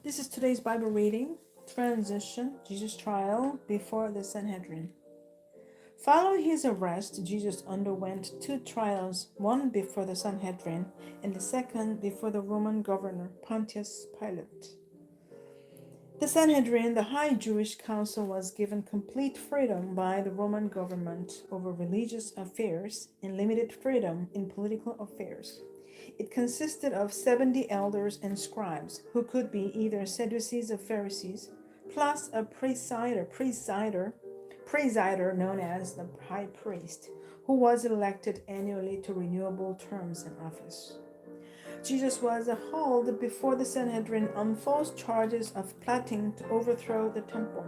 This is today's Bible reading, Transition, Jesus' trial before the Sanhedrin. Following his arrest, Jesus underwent two trials, one before the Sanhedrin and the second before the Roman governor, Pontius Pilate. The Sanhedrin, the high Jewish council, was given complete freedom by the Roman government over religious affairs and limited freedom in political affairs. It consisted of 70 elders and scribes, who could be either Sadducees or Pharisees, plus a presider known as the high priest, who was elected annually to renewable terms in office. Jesus was hauled before the Sanhedrin on false charges of plotting to overthrow the temple.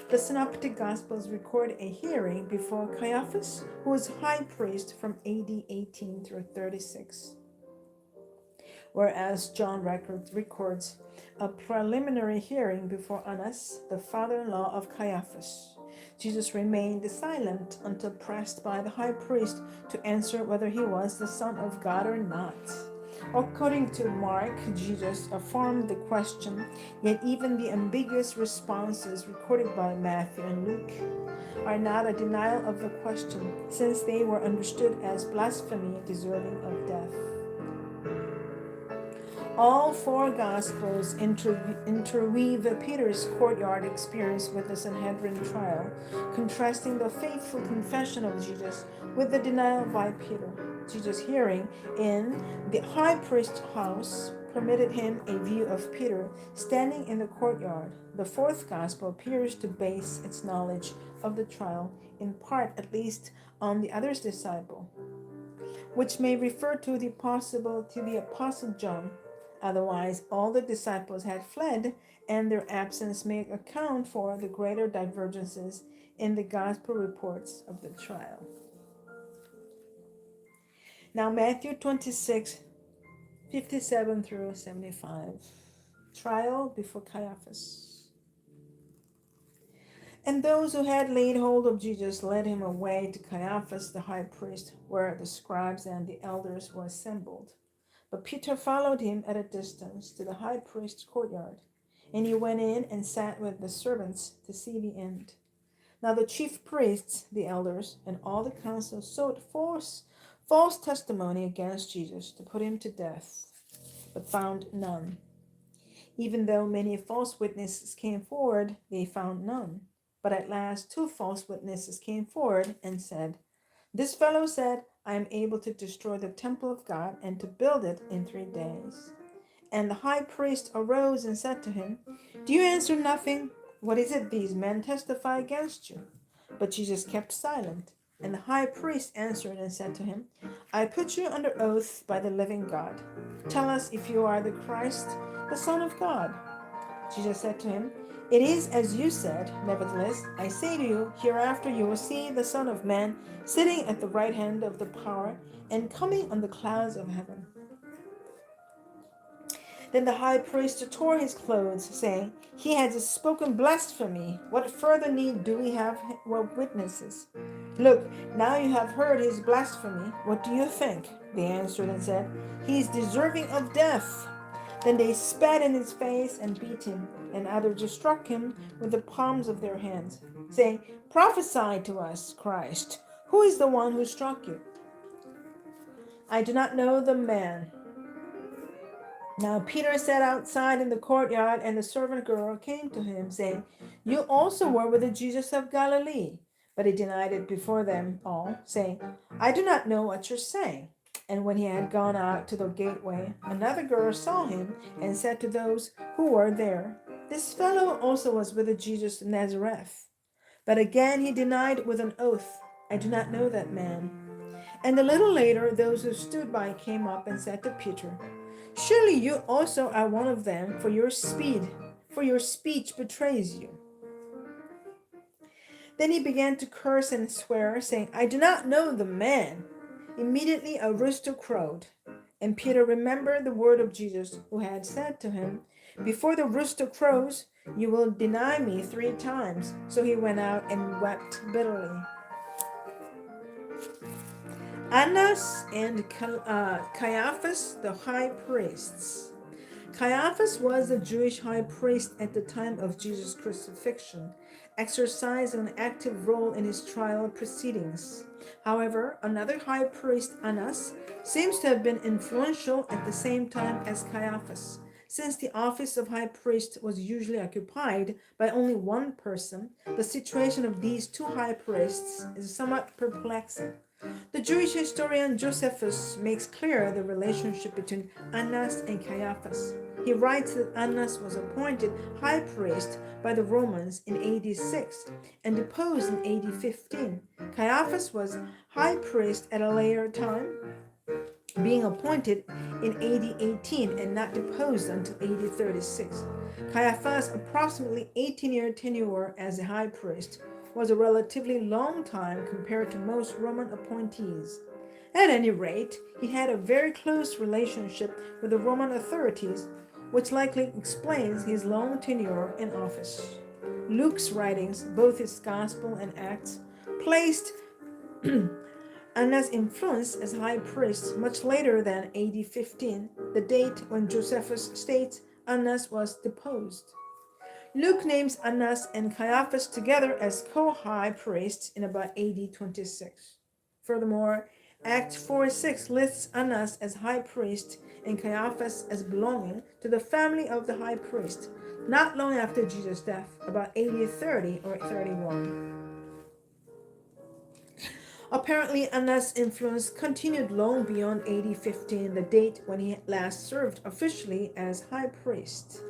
The Synoptic Gospels record a hearing before Caiaphas, who was high priest from AD 18 through 36, whereas John records a preliminary hearing before Annas, the father-in-law of Caiaphas. Jesus remained silent until pressed by the high priest to answer whether he was the Son of God or not. According to Mark, Jesus affirmed the question, yet even the ambiguous responses recorded by Matthew and Luke are not a denial of the question, since they were understood as blasphemy deserving of death. All four Gospels interweave Peter's courtyard experience with the Sanhedrin trial, contrasting the faithful confession of Jesus with the denial by Peter. Jesus' hearing in the high priest's house permitted him a view of Peter standing in the courtyard. The fourth Gospel appears to base its knowledge of the trial, in part at least, on the other disciple, which may refer to the Apostle John. Otherwise, all the disciples had fled, and their absence may account for the greater divergences in the gospel reports of the trial. Now, Matthew 26, 57 through 75. Trial before Caiaphas. And those who had laid hold of Jesus led him away to Caiaphas the high priest, where the scribes and the elders were assembled. But Peter followed him at a distance to the high priest's courtyard, and he went in and sat with the servants to see the end. Now the chief priests, the elders, and all the council sought false testimony against Jesus to put him to death, but found none. Even though many false witnesses came forward, they found none. But at last 2 false witnesses came forward and said, "This fellow said, I am able to destroy the temple of God and to build it in 3 days." And the high priest arose and said to him, "Do you answer nothing? What is it these men testify against you?" But Jesus kept silent. And the high priest answered and said to him, "I put you under oath by the living God. Tell us if you are the Christ, the Son of God." Jesus said to him, "It is as you said. Nevertheless, I say to you, hereafter you will see the Son of Man sitting at the right hand of the power and coming on the clouds of heaven." Then the high priest tore his clothes, saying, "He has spoken blasphemy. What further need do we have witnesses? Look, now you have heard his blasphemy. What do you think?" They answered and said, "He is deserving of death." Then they spat in his face and beat him, and others struck him with the palms of their hands, saying, "Prophesy to us, Christ. Who is the one who struck you?" "I do not know the man." Now Peter sat outside in the courtyard, and the servant girl came to him, saying, "You also were with the Jesus of Galilee." But he denied it before them all, saying, "I do not know what you're saying." And when he had gone out to the gateway, another girl saw him and said to those who were there, "This fellow also was with the Jesus of Nazareth." But again he denied with an oath, "I do not know that man." And a little later, those who stood by came up and said to Peter, "Surely you also are one of them, for your speech betrays you." Then he began to curse and swear, saying, "I do not know the man." Immediately a rooster crowed, and Peter remembered the word of Jesus, who had said to him, "Before the rooster crows, you will deny me 3 times." So he went out and wept bitterly. Annas and Caiaphas, the high priests. Caiaphas was the Jewish high priest at the time of Jesus' crucifixion, exercising an active role in his trial proceedings. However, another high priest, Annas, seems to have been influential at the same time as Caiaphas. Since the office of high priest was usually occupied by only one person, the situation of these two high priests is somewhat perplexing. The Jewish historian Josephus makes clear the relationship between Annas and Caiaphas. He writes that Annas was appointed high priest by the Romans in AD 6 and deposed in AD 15. Caiaphas was high priest at a later time, being appointed in AD 18 and not deposed until AD 36. Caiaphas' approximately 18-year tenure as a high priest was a relatively long time compared to most Roman appointees. At any rate, he had a very close relationship with the Roman authorities, which likely explains his long tenure in office. Luke's writings, both his Gospel and Acts, placed Annas' influence as high priest much later than AD 15, the date when Josephus states Annas was deposed. Luke names Annas and Caiaphas together as co-high priests in about AD 26. Furthermore, Acts 4:6 lists Annas as high priest and Caiaphas as belonging to the family of the high priest, not long after Jesus' death, about AD 30 or 31. Apparently, Annas' influence continued long beyond AD 15, the date when he last served officially as high priest.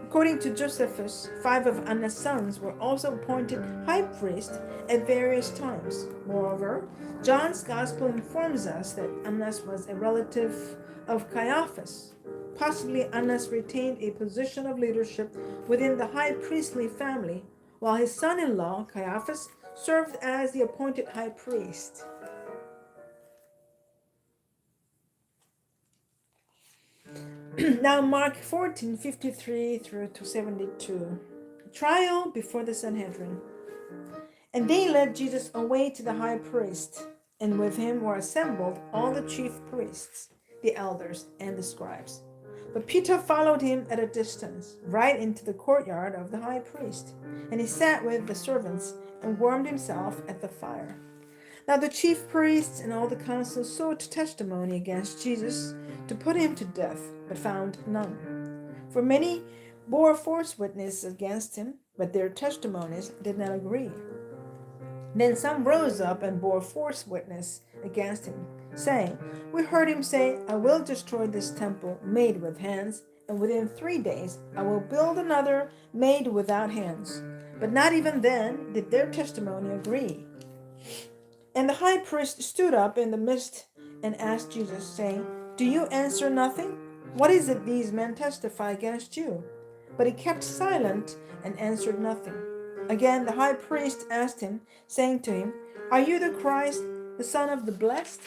According to Josephus, 5 of Annas' sons were also appointed high priests at various times. Moreover, John's Gospel informs us that Annas was a relative of Caiaphas. Possibly Annas retained a position of leadership within the high priestly family, while his son-in-law, Caiaphas, served as the appointed high priest. Now Mark 14:53 through to 72. Trial before the Sanhedrin. And they led Jesus away to the high priest, and with him were assembled all the chief priests, the elders, and the scribes. But Peter followed him at a distance, right into the courtyard of the high priest, and he sat with the servants and warmed himself at the fire. Now the chief priests and all the council sought testimony against Jesus to put him to death, but found none. For many bore false witness against him, but their testimonies did not agree. Then some rose up and bore false witness against him, saying, We heard him say, I will destroy this temple made with hands, and within 3 days I will build another made without hands. But not even then did their testimony agree. And the high priest stood up in the midst and asked Jesus, saying, Do you answer nothing? What is it these men testify against you? But he kept silent and answered nothing. Again the high priest asked him, saying to him, Are you the Christ, the Son of the Blessed?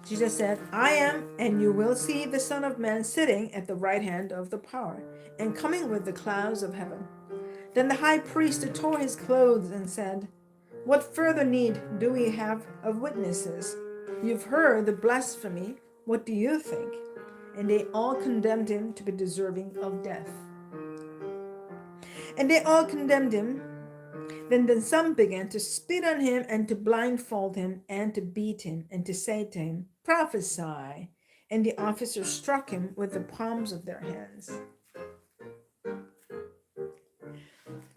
Jesus said, I am, and you will see the Son of Man sitting at the right hand of the power, and coming with the clouds of heaven. Then the high priest tore his clothes and said, What further need do we have of witnesses? You've heard the blasphemy. What do you think? And they all condemned him to be deserving of death. And they all condemned him. Then some began to spit on him and to blindfold him and to beat him and to say to him, Prophesy. And the officers struck him with the palms of their hands.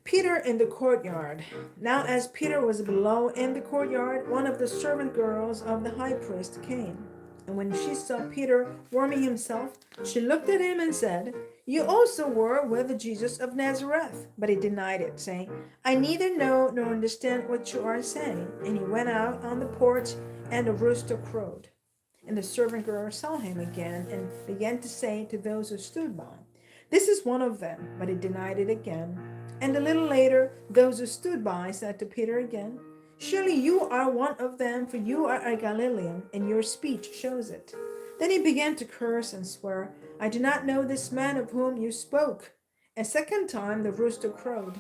Peter in the courtyard. Now as Peter was below in the courtyard, one of the servant girls of the high priest came. And when she saw Peter warming himself, she looked at him and said, You also were with Jesus of Nazareth. But he denied it, saying, I neither know nor understand what you are saying. And he went out on the porch, and a rooster crowed. And the servant girl saw him again and began to say to those who stood by, This is one of them. But he denied it again. And a little later, those who stood by said to Peter again, Surely you are one of them, for you are a Galilean, and your speech shows it. Then he began to curse and swear, I do not know this man of whom you spoke. A second time the rooster crowed.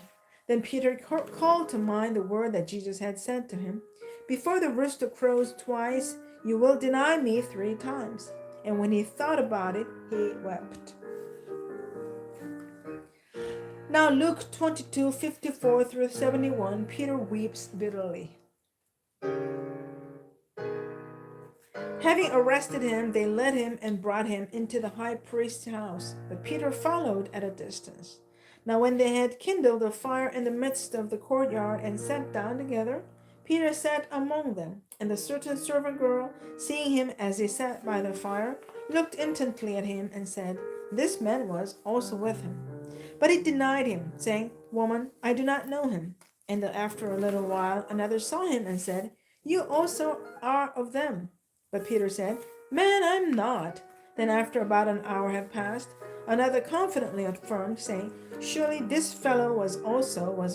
Then Peter called to mind the word that Jesus had said to him, Before the rooster crows twice, you will deny me 3 times. and when he thought about it, he wept. Now Luke 22:54 through 71, Peter weeps bitterly. Having arrested him, they led him and brought him into the high priest's house, but Peter followed at a distance. Now when they had kindled a fire in the midst of the courtyard and sat down together, Peter sat among them, and a certain servant girl, seeing him as he sat by the fire, looked intently at him and said, "This man was also with him." But he denied him, saying, "Woman, I do not know him." And after a little while another saw him and said, "You also are of them." But Peter said, "Man, I'm not." Then after about an hour had passed, another confidently affirmed, saying, "Surely this fellow was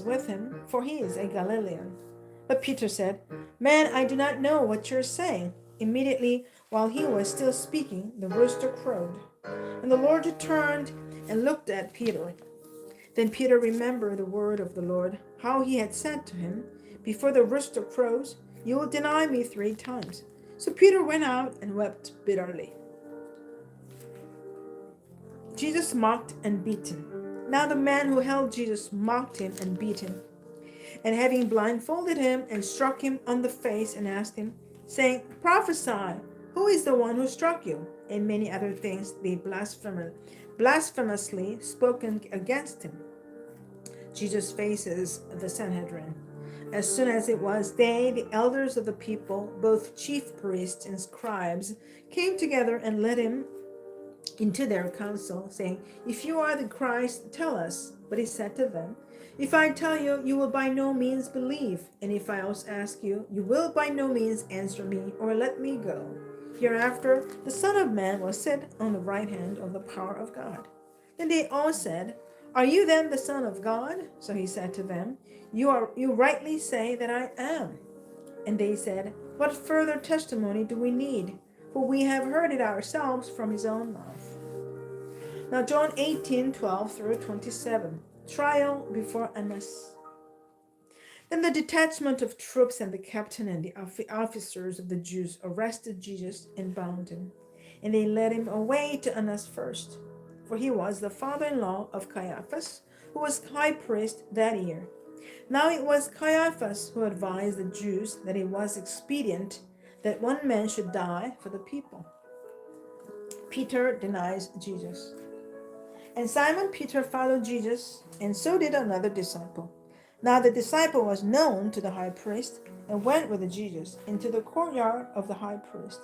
with him, for he is a Galilean." But Peter said, "Man, I do not know what you're saying." Immediately, while he was still speaking, the rooster crowed. And the Lord turned and looked at Peter. Then Peter remembered the word of the Lord, how he had said to him, "Before the rooster crows, you will deny me 3 times." So Peter went out and wept bitterly. Jesus mocked and beaten. Now the man who held Jesus mocked him and beat him. And having blindfolded him and struck him on the face and asked him, saying, "Prophesy, who is the one who struck you?" And many other things they blasphemously spoken against him. Jesus faces the Sanhedrin. As soon as it was day, the elders of the people, both chief priests and scribes, came together and led him into their council, saying, "If you are the Christ, tell us." But he said to them, "If I tell you, you will by no means believe, and if I also ask you, you will by no means answer me or let me go. Hereafter, the Son of Man will sit on the right hand of the power of God." Then they all said, "Are you then the Son of God?" So he said to them, You rightly say that I am." And they said, "What further testimony do we need? For we have heard it ourselves from his own mouth." Now John 18:12 through 27, trial before Annas. Then the detachment of troops and the captain and the officers of the Jews arrested Jesus and bound him. And they led him away to Annas first, for he was the father-in-law of Caiaphas, who was high priest that year. Now it was Caiaphas who advised the Jews that it was expedient that one man should die for the people. Peter denies Jesus. And Simon Peter followed Jesus, and so did another disciple. Now the disciple was known to the high priest, and went with Jesus into the courtyard of the high priest.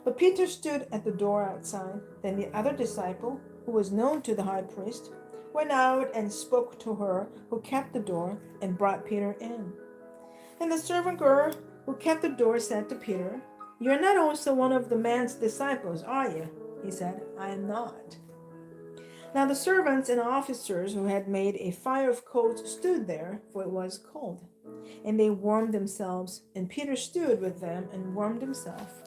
But Peter stood at the door outside. Then the other disciple, who was known to the high priest, went out and spoke to her who kept the door, and brought Peter in. And the servant girl who kept the door said to Peter, "You are not also one of the man's disciples, are you?" He said, "I am not." Now the servants and officers who had made a fire of coals stood there, for it was cold. And they warmed themselves, and Peter stood with them and warmed himself.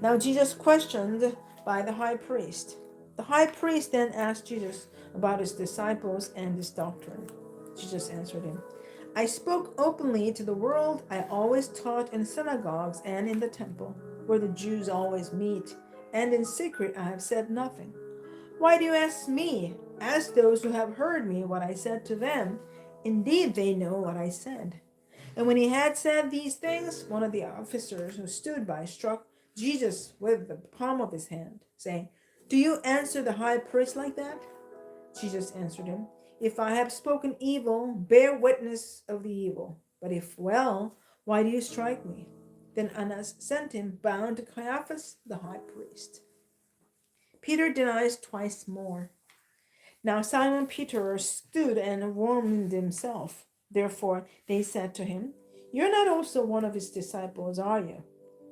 Now Jesus questioned by the high priest. The high priest then asked Jesus about his disciples and his doctrine. Jesus answered him, "I spoke openly to the world. I always taught in synagogues and in the temple, where the Jews always meet, and in secret I have said nothing. Why do you ask me? Ask those who have heard me what I said to them. Indeed, they know what I said." And when he had said these things, one of the officers who stood by struck Jesus with the palm of his hand, saying, "Do you answer the high priest like that?" Jesus answered him, "If I have spoken evil, bear witness of the evil. But if well, why do you strike me?" Then Annas sent him bound to Caiaphas the high priest. Peter denies twice more. Now Simon Peter stood and warmed himself. Therefore they said to him, "You're not also one of his disciples, are you?"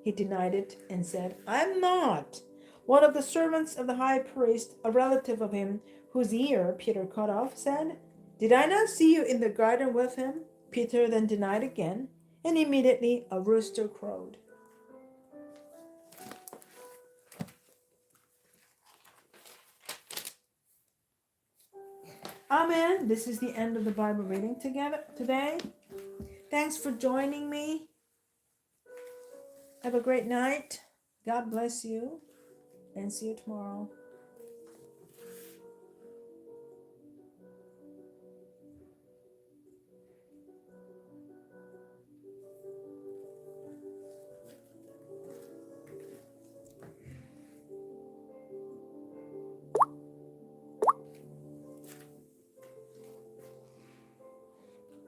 He denied it and said, "I am not." One of the servants of the high priest, a relative of him, whose ear Peter cut off, said, "Did I not see you in the garden with him?" Peter then denied again, and immediately a rooster crowed. Amen. This is the end of the Bible reading together today. Thanks for joining me. Have a great night. God bless you and see you tomorrow.